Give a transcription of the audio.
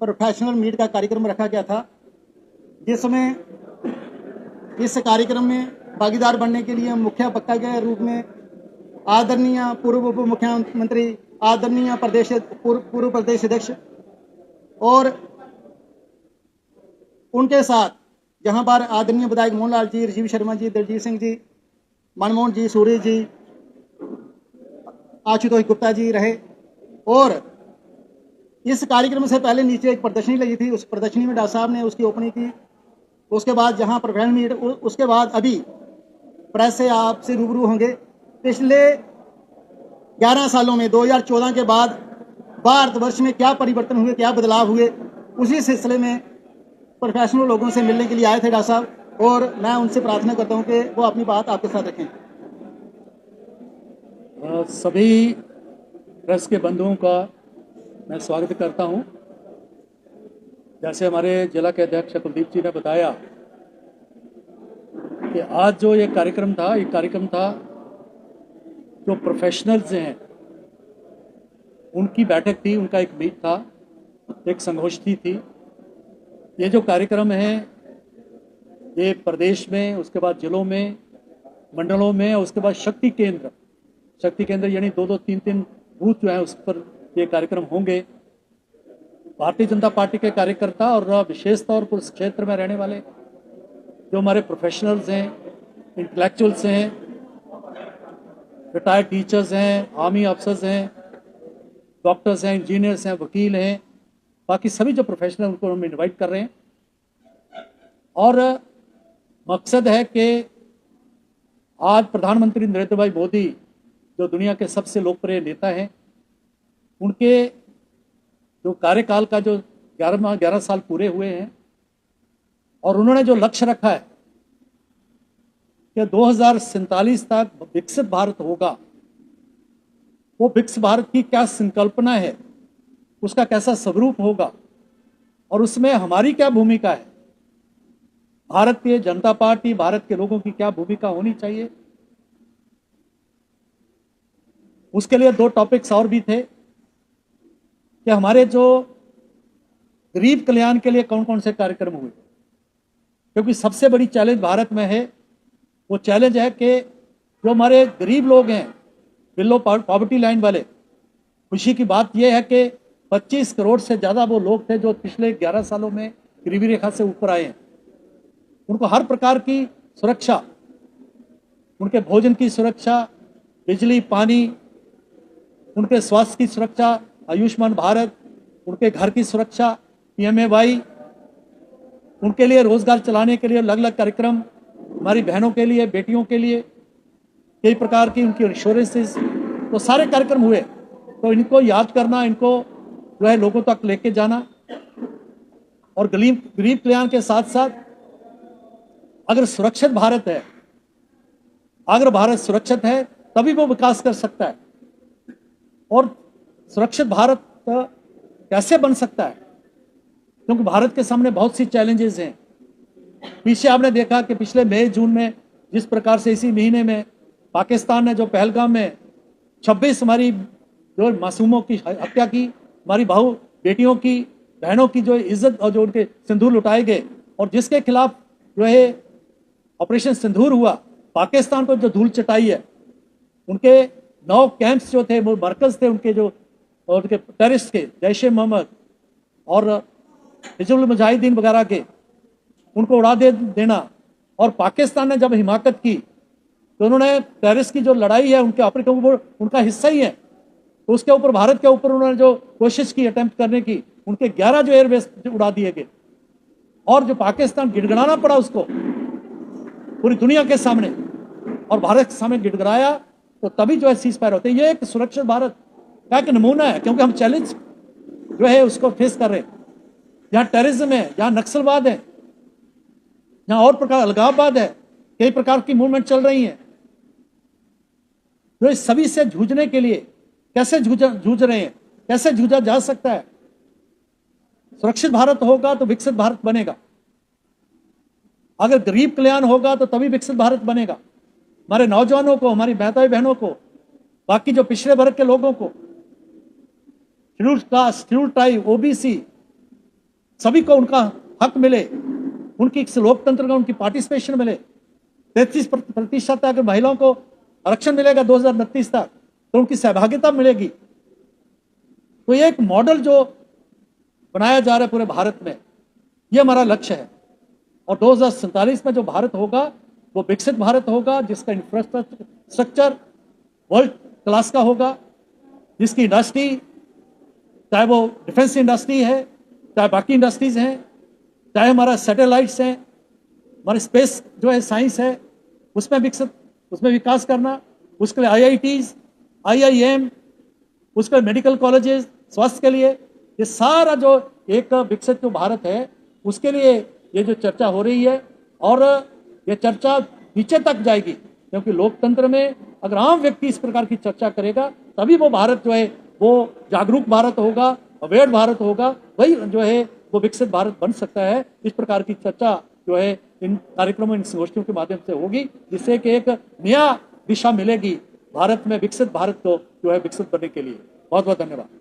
Professional meet का कार्यक्रम रखा गया था, जिसमें इस कार्यक्रम में भागीदार बनने के लिए मुख्य वक्ता के रूप में आदरणीय पूर्व उप मुख्यमंत्री, आदरणीय पूर्व प्रदेश अध्यक्ष और उनके साथ जहां पर आदरणीय विधायक मोहनलाल जी, राजीव शर्मा जी, दलजीत सिंह जी, मनमोहन जी, सूर्य जी, आशुतोष गुप्ता जी रहे। और इस कार्यक्रम से पहले नीचे एक प्रदर्शनी लगी थी, उस प्रदर्शनी में डॉक्टर साहब ने उसकी ओपनिंग की। उसके बाद जहां प्रोफेशनल मीट, उसके बाद अभी प्रेस से आपसे रूबरू होंगे। पिछले 11 सालों में 2014 के बाद भारतवर्ष में क्या परिवर्तन हुए, क्या बदलाव हुए, उसी सिलसिले में प्रोफेशनल लोगों से मिलने के लिए आए थे डॉक्टर साहब, और मैं उनसे प्रार्थना करता हूं कि वो अपनी बात आपके साथ रखें। सभी प्रेस के बंधुओं का मैं स्वागत करता हूं। जैसे हमारे जिला के अध्यक्ष कुलदीप जी ने बताया कि आज जो ये कार्यक्रम था, जो प्रोफेशनल्स हैं उनकी बैठक थी, उनका एक मीट था, एक संगोष्ठी थी। ये जो कार्यक्रम है ये प्रदेश में, उसके बाद जिलों में, मंडलों में, और उसके बाद शक्ति केंद्र यानी 2-2, 3-3 बूथ जो है उस पर ये कार्यक्रम होंगे। भारतीय जनता पार्टी के कार्यकर्ता और विशेष तौर पर उस क्षेत्र में रहने वाले जो हमारे प्रोफेशनल्स हैं, इंटेलेक्चुअल्स हैं, रिटायर्ड टीचर्स हैं, आर्मी अफसर्स हैं, डॉक्टर्स हैं, इंजीनियर्स हैं, वकील हैं, बाकी सभी जो प्रोफेशनल उनको हम इनवाइट कर रहे हैं। और मकसद है कि आज प्रधानमंत्री नरेंद्र भाई मोदी जो दुनिया के सबसे लोकप्रिय नेता हैं, उनके जो कार्यकाल का जो 11 साल पूरे हुए हैं और उन्होंने जो लक्ष्य रखा है कि 2047 तक विकसित भारत होगा, वो विकसित भारत की क्या संकल्पना है, उसका कैसा स्वरूप होगा और उसमें हमारी क्या भूमिका है, भारतीय जनता पार्टी, भारत के लोगों की क्या भूमिका होनी चाहिए। उसके लिए 2 टॉपिक्स और भी थे कि हमारे जो गरीब कल्याण के लिए कौन कौन से कार्यक्रम हुए, क्योंकि सबसे बड़ी चैलेंज भारत में है, वो चैलेंज है कि जो हमारे गरीब लोग हैं, बिलो पॉवर्टी लाइन वाले, खुशी की बात यह है कि 25 करोड़ से ज़्यादा वो लोग थे जो पिछले 11 सालों में गरीबी रेखा से ऊपर आए हैं। उनको हर प्रकार की सुरक्षा, उनके भोजन की सुरक्षा, बिजली, पानी, उनके स्वास्थ्य की सुरक्षा, आयुष्मान भारत, उनके घर की सुरक्षा, PMAY, उनके लिए रोजगार चलाने के लिए अलग अलग कार्यक्रम, हमारी बहनों के लिए, बेटियों के लिए कई प्रकार की उनकी इंश्योरेंसेस, तो सारे कार्यक्रम हुए। तो इनको याद करना, इनको जो है लोगों तक लेके जाना, और गरीब कल्याण के साथ साथ अगर सुरक्षित भारत है, अगर भारत सुरक्षित है तभी वो विकास कर सकता है। और सुरक्षित भारत कैसे बन सकता है, क्योंकि भारत के सामने बहुत सी चैलेंजेस हैं। पीछे आपने देखा कि पिछले मई जून में जिस प्रकार से इसी महीने में पाकिस्तान ने जो पहलगाम में 26 हमारी जो मासूमों की हत्या की, हमारी बेटियों की, बहनों की जो इज्जत और जो उनके सिंदूर लुटाए गए, और जिसके खिलाफ जो है ऑपरेशन सिंदूर हुआ, पाकिस्तान पर जो धूल चटाई है, उनके 9 कैंप्स जो थे, वो मरकज थे उनके जो, और उनके टेररिस्ट के, जैश ए मोहम्मद और हिजबुल मुजाहिदीन वगैरह के, उनको उड़ा देना। और पाकिस्तान ने जब हिमाकत की तो उन्होंने टेररिस्ट की जो लड़ाई है उनके ऑपरेशन वो उनका हिस्सा ही है, तो उसके ऊपर, भारत के ऊपर उन्होंने जो कोशिश की अटेम्प्ट करने की, उनके 11 जो एयरबेस उड़ा दिए गए, और जो पाकिस्तान गिड़गिड़ाना पड़ा उसको पूरी दुनिया के सामने, और भारत के सामने गिड़गिड़ाया, तो तभी जो है सीज फायर होते हैं। ये एक सुरक्षित भारत का एक नमूना है, क्योंकि हम चैलेंज जो है उसको फेस कर रहे हैं। जहाँ टेररिज्म है, जहाँ नक्सलवाद है, जहाँ और प्रकार अलगाववाद है, कई प्रकार की मूवमेंट चल रही हैं, तो इस सभी से जूझने के लिए कैसे जूझ रहे हैं, कैसे जूझा जा सकता है। सुरक्षित भारत होगा तो विकसित भारत बनेगा, अगर गरीब कल्याण होगा तो तभी विकसित भारत बनेगा। हमारे नौजवानों को, हमारी माताएं बहनों को, बाकी जो पिछड़े वर्ग के लोगों को, schedule caste, schedule tribe, OBC, सभी को उनका हक मिले, उनकी लोकतंत्र का उनकी पार्टिसिपेशन मिले। 33% अगर महिलाओं को आरक्षण मिलेगा 2029 तक तो उनकी सहभागिता मिलेगी। तो ये एक मॉडल जो बनाया जा रहा है पूरे भारत में, ये हमारा लक्ष्य है। और 2047 में जो भारत होगा वो विकसित भारत होगा, जिसका इंफ्रास्ट्रक्चर वर्ल्ड क्लास का होगा, जिसकी इंडस्ट्री, चाहे वो डिफेंस इंडस्ट्री है, चाहे बाकी इंडस्ट्रीज हैं, चाहे हमारा सैटेलाइट्स हैं, हमारे स्पेस जो है साइंस है, उसमें विकास करना, उसके लिए IITs, IIM, उसके लिए मेडिकल कॉलेजेस, स्वास्थ्य के लिए, ये सारा जो एक विकसित जो भारत है उसके लिए ये जो चर्चा हो रही है। और ये चर्चा नीचे तक जाएगी, क्योंकि लोकतंत्र में अगर आम व्यक्ति इस प्रकार की चर्चा करेगा तभी वो भारत जो है वो जागरूक भारत होगा, अवेयर भारत होगा, वही जो है वो विकसित भारत बन सकता है। इस प्रकार की चर्चा जो है इन कार्यक्रमों, इन गोष्ठियों के माध्यम से होगी, जिससे कि एक नया दिशा मिलेगी भारत में विकसित भारत को जो है विकसित बनने के लिए। बहुत बहुत धन्यवाद।